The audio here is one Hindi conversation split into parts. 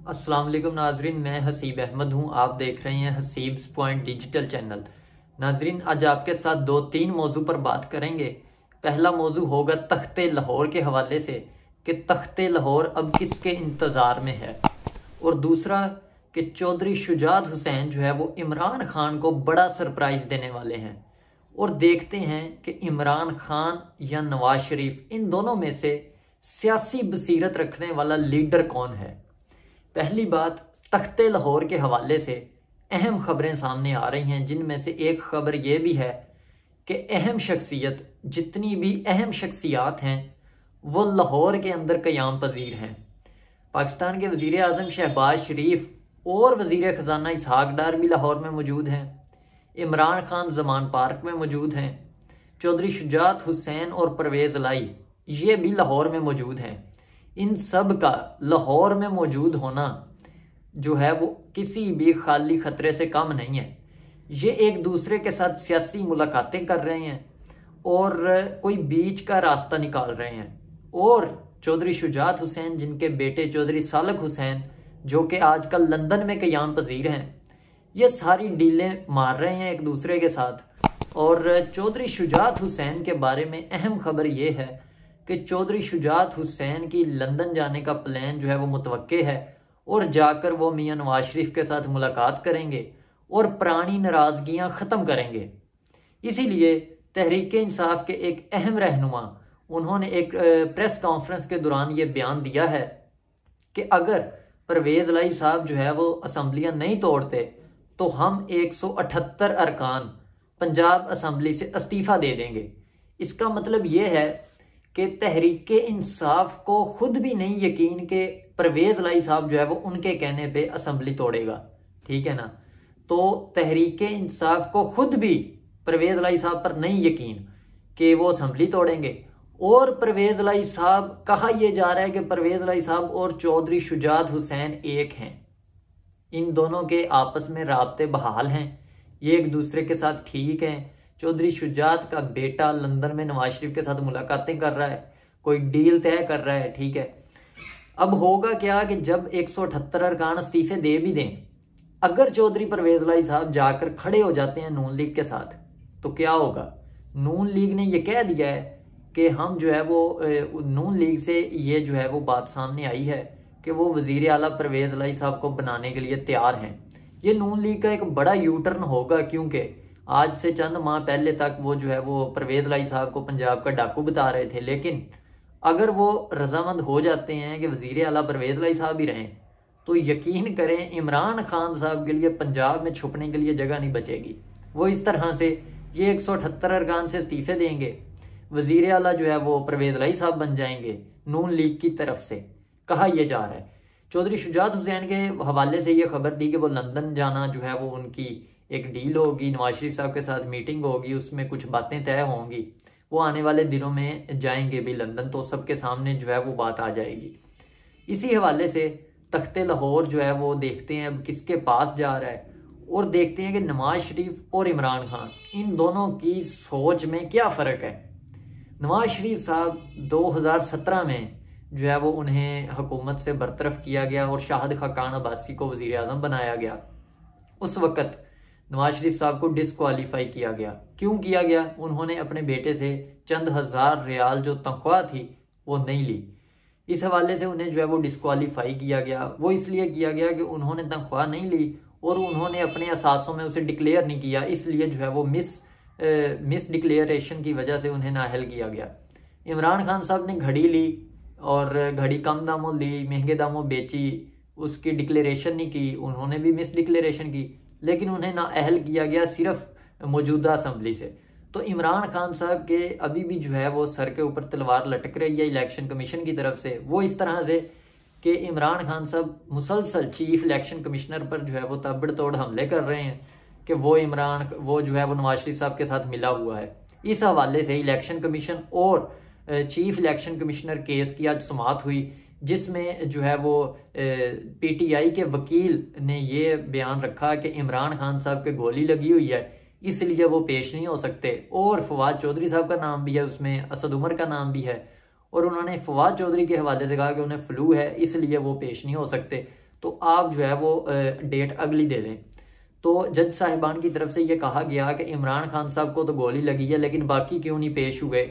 अस्सलाम वालेकुम नाजरीन, मैं हसीब अहमद हूँ। आप देख रहे हैं हसीब्स पॉइंट डिजिटल चैनल। नाजरीन, आज आपके साथ दो तीन मौजू पर बात करेंगे। पहला मौजू होगा तख्ते लाहौर के हवाले से कि तख्ते लाहौर अब किसके इंतज़ार में है, और दूसरा कि चौधरी शुजात हुसैन जो है वो इमरान खान को बड़ा सरप्राइज़ देने वाले हैं। और देखते हैं कि इमरान खान या नवाज शरीफ, इन दोनों में से सियासी बसीरत रखने वाला लीडर कौन है। पहली बात, तख्ते लाहौर के हवाले से अहम खबरें सामने आ रही हैं, जिनमें से एक खबर यह भी है कि अहम शख्सियत, जितनी भी अहम शख्सियात हैं वो लाहौर के अंदर क़याम पजीर हैं। पाकिस्तान के वज़ीर आज़म शहबाज शरीफ और वज़ीर ख़जाना इसहाक डार भी लाहौर में मौजूद हैं। इमरान खान ज़मान पार्क में मौजूद हैं। चौधरी शुजात हुसैन और परवेज़ लाई ये भी लाहौर में मौजूद हैं। इन सब का लाहौर में मौजूद होना जो है वो किसी भी खाली खतरे से कम नहीं है। ये एक दूसरे के साथ सियासी मुलाकातें कर रहे हैं और कोई बीच का रास्ता निकाल रहे हैं। और चौधरी शुजात हुसैन, जिनके बेटे चौधरी सालक हुसैन जो कि आजकल लंदन में क़याम पजीर हैं, ये सारी डीलें मार रहे हैं एक दूसरे के साथ। और चौधरी शुजात हुसैन के बारे में अहम खबर ये है कि चौधरी शुजात हुसैन की लंदन जाने का प्लान जो है वो मुतवक्के है, और जाकर वो मियां नवाज शरीफ के साथ मुलाकात करेंगे और पुरानी नाराज़गियाँ ख़त्म करेंगे। इसीलिए तहरीक इंसाफ के एक अहम रहनुमा, उन्होंने एक प्रेस कॉन्फ्रेंस के दौरान ये बयान दिया है कि अगर परवेज़ लाई साहब जो है वो असम्बलियाँ नहीं तोड़ते तो हम 178 अरकान पंजाब असम्बली से इस्तीफ़ा दे देंगे। इसका मतलब ये है कि तहरीक इंसाफ को खुद भी नहीं यकीन कि परवेज़ लाई साहब जो है वो उनके कहने पे असम्बली तोड़ेगा, ठीक है ना। तो तहरीक इंसाफ को खुद भी परवेज़ लाई साहब पर नहीं यकीन कि वो असम्बली तोड़ेंगे। और परवेज़ लाई साहब, कहा यह जा रहा है कि परवेज़ लाई साहब और चौधरी शुजात हुसैन एक हैं, इन दोनों के आपस में राब्ते बहाल हैं, ये एक दूसरे के साथ ठीक हैं। चौधरी शुजात का बेटा लंदन में नवाज शरीफ के साथ मुलाकातें कर रहा है, कोई डील तय कर रहा है, ठीक है। अब होगा क्या कि जब 178 अरकान इस्तीफे दे भी दें, अगर चौधरी परवेज़ लाई साहब जाकर खड़े हो जाते हैं नून लीग के साथ, तो क्या होगा। नून लीग ने यह कह दिया है कि हम जो है वो नून लीग से ये जो है वो बात सामने आई है कि वो वज़ीर आला परवेज़ लाई साहब को बनाने के लिए तैयार हैं। ये नून लीग का एक बड़ा यू टर्न होगा, क्योंकि आज से चंद माह पहले तक वो जो है वो परवेज़ लाई साहब को पंजाब का डाकू बता रहे थे, लेकिन अगर वो रजामंद हो जाते हैं कि वज़ीर आला परवेज़ लाई साहब ही रहें, तो यकीन करें इमरान खान साहब के लिए पंजाब में छुपने के लिए जगह नहीं बचेगी। वो इस तरह से ये 178 अरकान से इस्तीफे देंगे, वज़ीर आला जो है वो परवेज़ लाई साहब बन जाएंगे नून लीग की तरफ से, कहा यह जा रहा है। चौधरी शुजात हुसैन के हवाले से ये खबर दी कि वो लंदन जाना जो है वो उनकी एक डील होगी, नवाज शरीफ साहब के साथ मीटिंग होगी, उसमें कुछ बातें तय होंगी, वो आने वाले दिनों में जाएंगे भी लंदन, तो सबके सामने जो है वो बात आ जाएगी। इसी हवाले से तख्ते लाहौर जो है वो देखते हैं अब किसके पास जा रहा है, और देखते हैं कि नवाज शरीफ और इमरान खान, इन दोनों की सोच में क्या फ़र्क है। नवाज शरीफ साहब 2017 में जो है वो उन्हें हुकूमत से बरतरफ किया गया और शाहिद खाकान अब्बासी को वज़ीर आज़म बनाया गया। उस वक़्त नवाज शरीफ साहब को डिसक्वालीफाई किया गया। क्यों किया गया? उन्होंने अपने बेटे से चंद हज़ार रियाल जो तनख्वाह थी वो नहीं ली। इस हवाले से उन्हें जो है वो डिसक्वालीफाई किया गया। वो इसलिए किया गया कि उन्होंने तनख्वाह नहीं ली और उन्होंने अपने असासों में उसे डिक्लेयर नहीं किया, इसलिए जो है वो मिस डिक्लेरेशन की वजह से उन्हें नाअहल किया गया। इमरान खान साहब ने घड़ी ली और घड़ी कम दामों ली, महंगे दामों बेची, उसकी डिक्लेरेशन नहीं की, उन्होंने भी मिस डिक्लेरेशन की, लेकिन उन्हें नाअहल किया गया सिर्फ मौजूदा असम्बली से। तो इमरान खान साहब के अभी भी जो है वो सर के ऊपर तलवार लटक रही है इलेक्शन कमीशन की तरफ से। वो इस तरह से कि इमरान खान साहब मुसलसल चीफ इलेक्शन कमिश्नर पर जो है वो ताबड़तोड़ हमले कर रहे हैं कि वो जो है वो नवाज शरीफ साहब के साथ मिला हुआ है। इस हवाले से इलेक्शन कमीशन और चीफ इलेक्शन कमिश्नर केस की आज समाअत हुई, जिसमें जो है वो पीटीआई के वकील ने ये बयान रखा कि इमरान खान साहब के गोली लगी हुई है, इसलिए वो पेश नहीं हो सकते। और फवाद चौधरी साहब का नाम भी है उसमें, असद उमर का नाम भी है, और उन्होंने फवाद चौधरी के हवाले से कहा कि उन्हें फ्लू है इसलिए वो पेश नहीं हो सकते। तो आप जो है वो डेट अगली दे दें। तो जज साहिबान की तरफ से ये कहा गया कि इमरान खान साहब को तो गोली लगी है, लेकिन बाकी क्यों नहीं पेश हुए।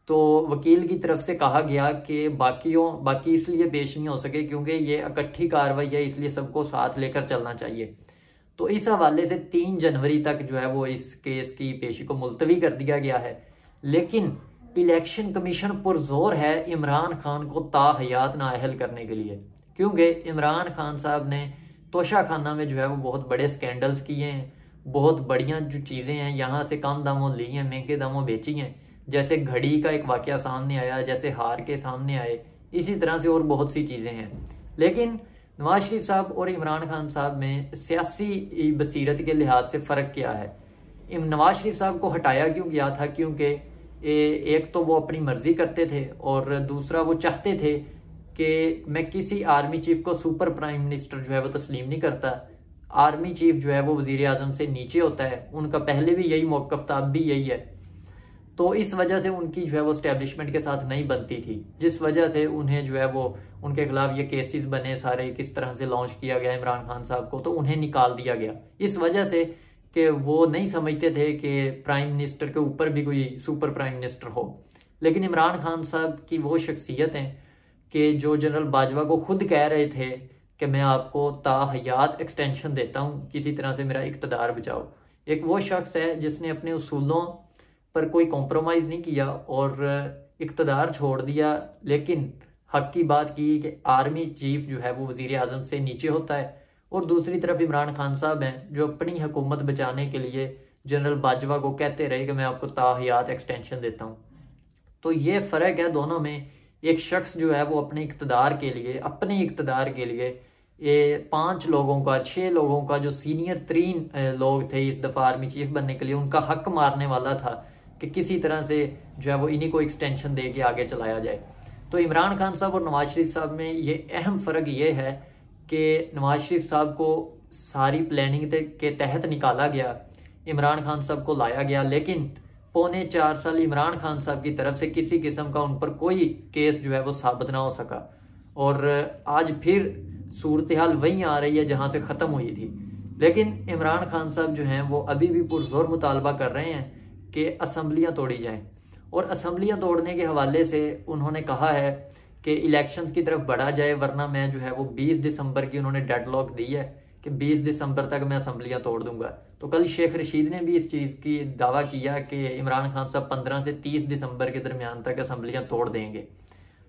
तो वकील की तरफ से कहा गया कि बाकी इसलिए पेश नहीं हो सके क्योंकि ये इकट्ठी कार्रवाई है, इसलिए सबको साथ लेकर चलना चाहिए। तो इस हवाले से 3 जनवरी तक जो है वो इस केस की पेशी को मुलतवी कर दिया गया है। लेकिन इलेक्शन कमीशन पुरजोर है इमरान खान को ताहयात नाअहल करने के लिए, क्योंकि इमरान खान साहब ने तोशा खाना में जो है वो बहुत बड़े स्कैंडल्स किए हैं, बहुत बढ़िया जो चीज़ें हैं यहाँ से कम दामों ली हैं, महंगे दामों बेची हैं। जैसे घड़ी का एक वाकया सामने आया, जैसे हार के सामने आए, इसी तरह से और बहुत सी चीज़ें हैं। लेकिन नवाज शरीफ साहब और इमरान खान साहब में सियासी बसीरत के लिहाज से फ़र्क क्या है। नवाज शरीफ साहब को हटाया क्यों गया था? क्योंकि एक तो वो अपनी मर्जी करते थे और दूसरा वो चाहते थे कि मैं किसी आर्मी चीफ को सुपर प्राइम मिनिस्टर जो है वो तस्लीम नहीं करता। आर्मी चीफ जो है वो वजीर आजम से नीचे होता है, उनका पहले भी यही मौक़िफ़ था, अब भी यही है। तो इस वजह से उनकी जो है वो स्टैब्लिशमेंट के साथ नहीं बनती थी, जिस वजह से उन्हें जो है वो उनके खिलाफ ये केसेस बने सारे, किस तरह से लॉन्च किया गया इमरान खान साहब को, तो उन्हें निकाल दिया गया इस वजह से कि वो नहीं समझते थे कि प्राइम मिनिस्टर के ऊपर भी कोई सुपर प्राइम मिनिस्टर हो। लेकिन इमरान खान साहब की वो शख्सियत हैं कि जो जनरल बाजवा को खुद कह रहे थे कि मैं आपको ताहयात एक्सटेंशन देता हूँ, किसी तरह से मेरा इक़्तिदार बचाओ। एक वो शख्स है जिसने अपने उसूलों पर कोई कॉम्प्रोमाइज़ नहीं किया और इक़्तिदार छोड़ दिया, लेकिन हक की बात की कि आर्मी चीफ जो है वो वज़ीर आज़म से नीचे होता है। और दूसरी तरफ इमरान खान साहब हैं जो अपनी हुकूमत बचाने के लिए जनरल बाजवा को कहते रहे कि मैं आपको ताहयात एक्सटेंशन देता हूँ। तो ये फ़र्क है दोनों में। एक शख्स जो है वो अपने इक़्तिदार के लिए ये 5 लोगों का 6 लोगों का जो सीनियर 3 लोग थे इस दफ़ा आर्मी चीफ बनने के लिए, उनका हक मारने वाला था कि किसी तरह से जो है वो इन्हीं को एक्सटेंशन दे के आगे चलाया जाए। तो इमरान खान साहब और नवाज शरीफ साहब में ये अहम फ़र्क ये है कि नवाज शरीफ साहब को सारी प्लानिंग के तहत निकाला गया, इमरान खान साहब को लाया गया, लेकिन 3.25 साल इमरान खान साहब की तरफ से किसी किस्म का उन पर कोई केस जो है वो साबित ना हो सका। और आज फिर सूरत हाल वहीं आ रही है जहां से ख़त्म हुई थी। लेकिन इमरान खान साहब जो हैं वो अभी भी पुरजोर मुतालबा कर रहे हैं कि असम्बलियाँ तोड़ी जाएं। और असम्बलियाँ तोड़ने के हवाले से उन्होंने कहा है कि इलेक्शंस की तरफ बढ़ा जाए, वरना मैं जो है वो 20 दिसंबर की उन्होंने डेडलॉक दी है कि 20 दिसंबर तक मैं असम्बलियाँ तोड़ दूंगा। तो कल शेख रशीद ने भी इस चीज़ की दावा किया कि इमरान खान साहब 15 से 30 दिसंबर के दरमियान तक असम्बलियाँ तोड़ देंगे।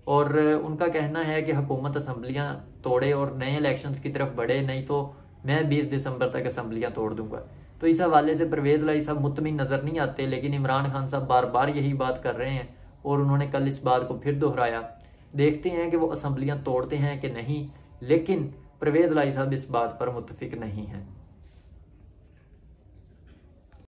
और उनका कहना है कि हुकूमत असम्बलियाँ तोड़े और नए इलेक्शंस की तरफ बढ़े, नहीं तो मैं 20 दिसंबर तक असम्बलियाँ तोड़ दूंगा। तो इस हवाले से परवेज़ लाई साहब मुतमिन नज़र नहीं आते, लेकिन इमरान खान साहब बार बार यही बात कर रहे हैं और उन्होंने कल इस बात को फिर दोहराया। देखते हैं कि वो असम्बलियाँ तोड़ते हैं कि नहीं, लेकिन परवेज़ लाई साहब इस बात पर मुत्तफिक नहीं हैं।